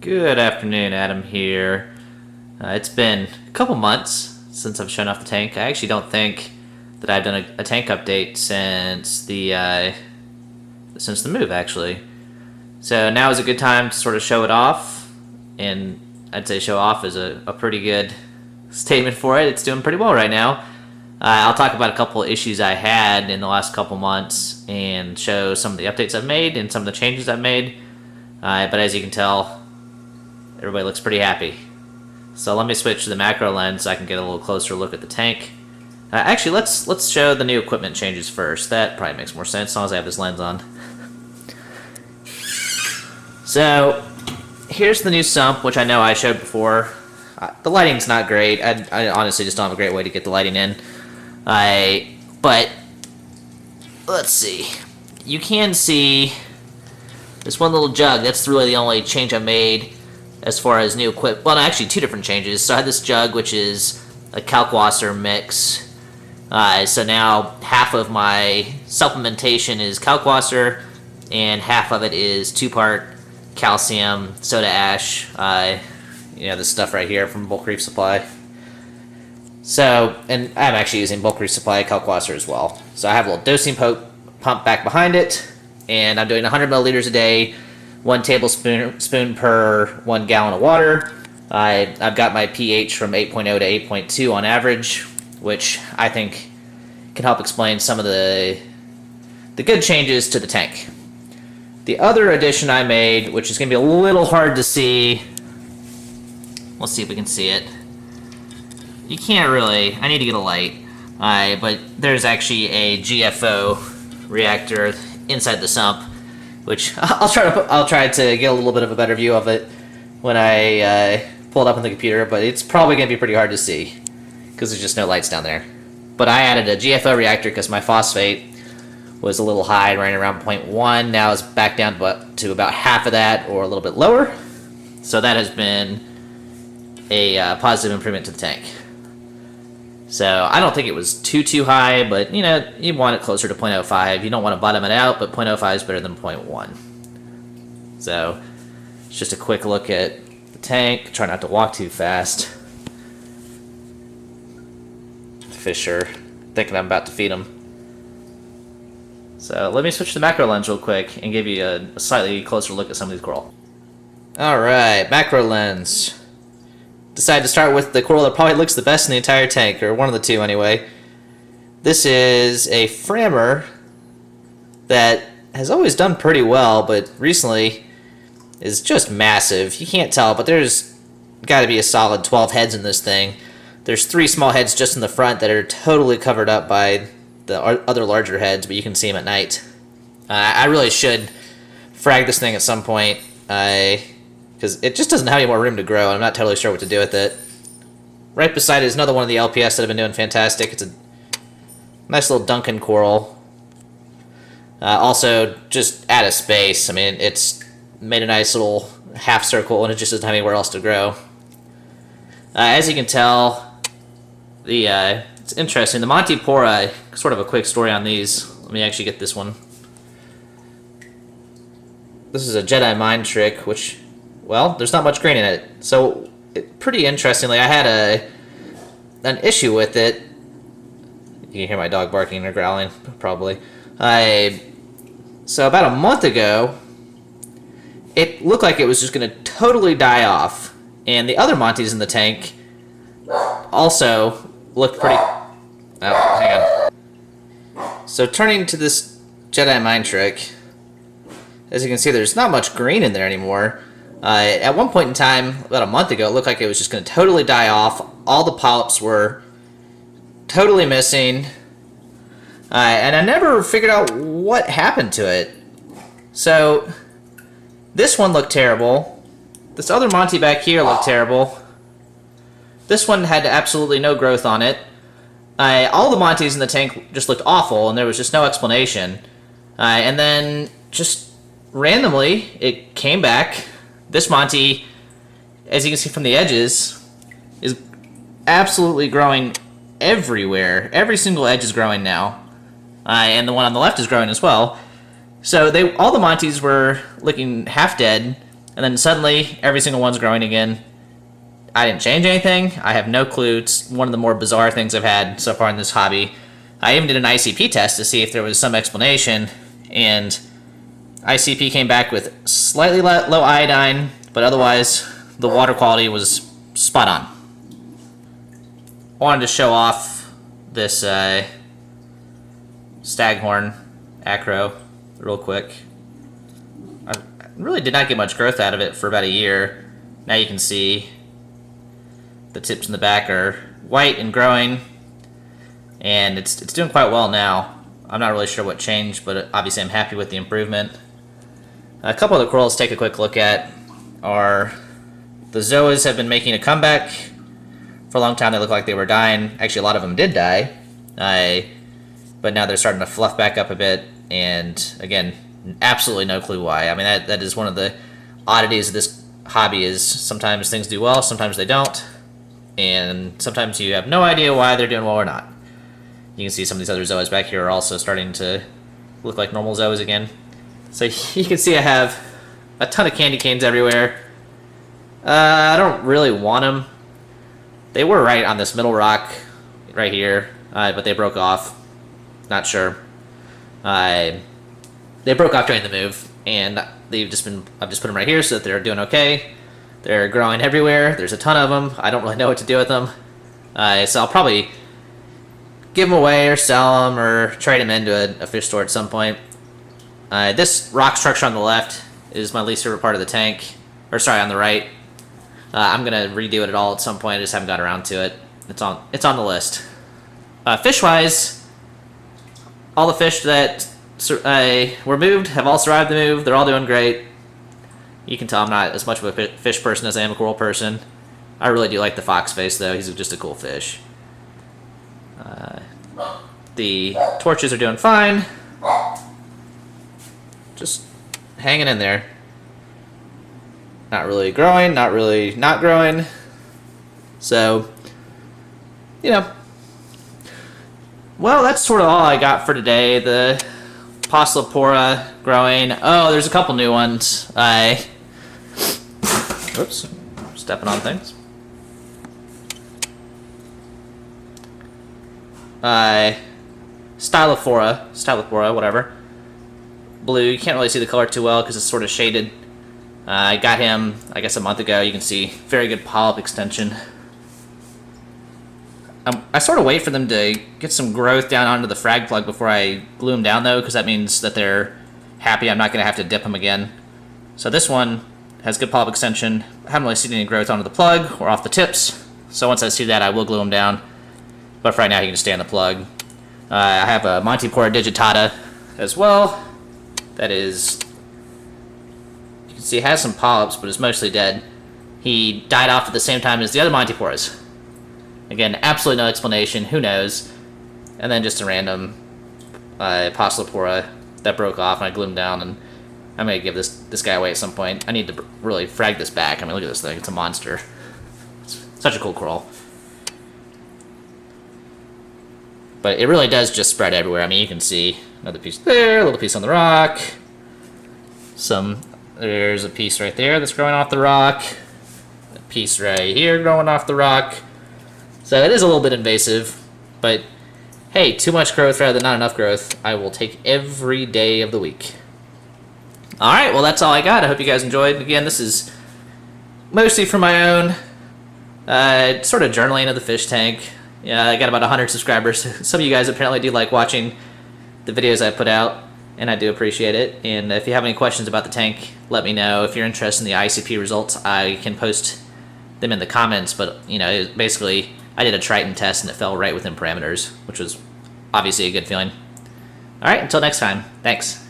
Good afternoon, Adam here. It's been a couple months since I've shown off the tank. I actually don't think that I've done a tank update since the move, actually. So now is a good time to sort of show it off, and I'd say show off is a pretty good statement for it. It's doing pretty well right now. I'll talk about a couple of issues I had in the last couple months and show some of the updates I've made and some of the changes I've made. But as you can tell, everybody looks pretty happy. So let me switch to the macro lens so I can get a little closer look at the tank. Actually, let's show the new equipment changes first. That probably makes more sense as long as I have this lens on. So here's the new sump, which I know I showed before. The lighting's not great. I honestly just don't have a great way to get the lighting in. But let's see. You can see this one little jug. That's really the only change I made as far as new equipment. Well, no, actually two different changes. So I had this jug, which is a Kalkwasser mix. So now half of my supplementation is Kalkwasser, and half of it is 2-part calcium soda ash. This stuff right here from Bulk Reef Supply. So, and I'm actually using Bulk Reef Supply Kalkwasser as well. So I have a little dosing pump back behind it, and I'm doing 100 milliliters a day, 1 tablespoon per 1 gallon of water. I've got my pH from 8.0 to 8.2 on average, which I think can help explain some of the good changes to the tank. The other addition I made, which is going to be a little hard to see, let's see if we can see it. You can't really, I need to get a light, but there's actually a Gfo reactor inside the sump, which I'll try to get a little bit of a better view of it when I pull it up on the computer, but it's probably going to be pretty hard to see because there's just no lights down there. But I added a Gfo reactor because my phosphate was a little high, running around 0.1. Now it's back down to about half of that or a little bit lower. So that has been a positive improvement to the tank. So I don't think it was too high, but you want it closer to 0.05. You don't want to bottom it out, but 0.05 is better than 0.1. So it's just a quick look at the tank. Try not to walk too fast. Fish are thinking I'm about to feed them. So let me switch to the macro lens real quick and give you a slightly closer look at some of these coral. Alright, macro lens. Decided to start with the coral that probably looks the best in the entire tank, or one of the two anyway. This is a Frammer that has always done pretty well, but recently is just massive. You can't tell, but there's got to be a solid 12 heads in this thing. There's 3 small heads just in the front that are totally covered up by the other larger heads, but you can see them at night. I really should frag this thing at some point, because it just doesn't have any more room to grow, and I'm not totally sure what to do with it. Right beside it is another one of the LPS that have been doing fantastic. It's a nice little Duncan coral. Also, just out of space. I mean, it's made a nice little half circle, and it just doesn't have anywhere else to grow. As you can tell, it's interesting. The Montipora, sort of a quick story on these. Let me actually get this one. This is a Jedi mind trick, which, well, there's not much green in it. So, pretty interestingly, I had an issue with it. You can hear my dog barking or growling, probably. So about a month ago, it looked like it was just going to totally die off. And the other Monties in the tank also looked pretty... Oh, hang on. So turning to this Jedi mind trick, as you can see, there's not much green in there anymore. At one point in time, about a month ago, it looked like it was just going to totally die off. All the polyps were totally missing. And I never figured out what happened to it. So, this one looked terrible. This other Monty back here looked terrible. This one had absolutely no growth on it. All the Monties in the tank just looked awful, and there was just no explanation. And then, just randomly, it came back. This Monty, as you can see from the edges, is absolutely growing everywhere. Every single edge is growing now. And the one on the left is growing as well. So all the Monties were looking half dead. and then suddenly every single one's growing again. I didn't change anything. I have no clue. It's one of the more bizarre things I've had so far in this hobby. I even did an ICP test to see if there was some explanation, and ICP came back with slightly low iodine, but otherwise the water quality was spot on. I wanted to show off this Staghorn Acro real quick. I really did not get much growth out of it for about a year. Now you can see the tips in the back are white and growing, and it's doing quite well now. I'm not really sure what changed, but obviously I'm happy with the improvement. A couple of the corals to take a quick look at are the zoas have been making a comeback. For a long time they looked like they were dying. Actually, a lot of them did die, but now they're starting to fluff back up a bit, and again, absolutely no clue why. I mean, that is one of the oddities of this hobby, is sometimes things do well, sometimes they don't, and sometimes you have no idea why they're doing well or not. You can see some of these other zoas back here are also starting to look like normal zoas again. So you can see I have a ton of candy canes everywhere. I don't really want them. They were right on this middle rock right here, but they broke off. Not sure. They broke off during the move, and I've just put them right here so that they're doing okay. They're growing everywhere. There's a ton of them. I don't really know what to do with them. So I'll probably give them away or sell them or trade them into a fish store at some point. This rock structure on the left is my least favorite part of the tank. Or sorry, on the right. I'm going to redo it all at some point. I just haven't got around to it. It's on the list. Fish-wise, all the fish that were moved have all survived the move. They're all doing great. You can tell I'm not as much of a fish person as I am a coral person. I really do like the foxface, though. He's just a cool fish. The torches are doing fine. Just hanging in there. Not really growing, not really not growing. So, you know. Well, that's sort of all I got for today. The Montipora growing. Oh, there's a couple new ones. Oops, stepping on things. Stylophora, whatever. Blue. You can't really see the color too well because it's sort of shaded. I got him, I guess, a month ago. You can see very good polyp extension. I sort of wait for them to get some growth down onto the frag plug before I glue them down, though, because that means that they're happy. I'm not going to have to dip them again. So this one has good polyp extension. I haven't really seen any growth onto the plug or off the tips. So once I see that, I will glue them down. But for right now, you can just stay on the plug. I have a Montipora digitata as well. That is, you can see it has some polyps, but it's mostly dead. He died off at the same time as the other Montiporas. Again, absolutely no explanation. Who knows? And then just a random Montipora that broke off, and I glued him down, and I'm going to give this guy away at some point. I need to really frag this back. I mean, look at this thing. It's a monster. It's such a cool coral. But it really does just spread everywhere. I mean, you can see another piece there, a little piece on the rock. There's a piece right there that's growing off the rock. A piece right here growing off the rock. So it is a little bit invasive, but hey, too much growth rather than not enough growth, I will take every day of the week. Alright, well that's all I got. I hope you guys enjoyed. Again, this is mostly for my own sort of journaling of the fish tank. Yeah, I got about 100 subscribers. Some of you guys apparently do like watching the videos I put out, and I do appreciate it. And if you have any questions about the tank, let me know. If you're interested in the ICP results, I can post them in the comments, but you know, basically I did a Triton test and it fell right within parameters, which was obviously a good feeling. Alright, until next time, thanks.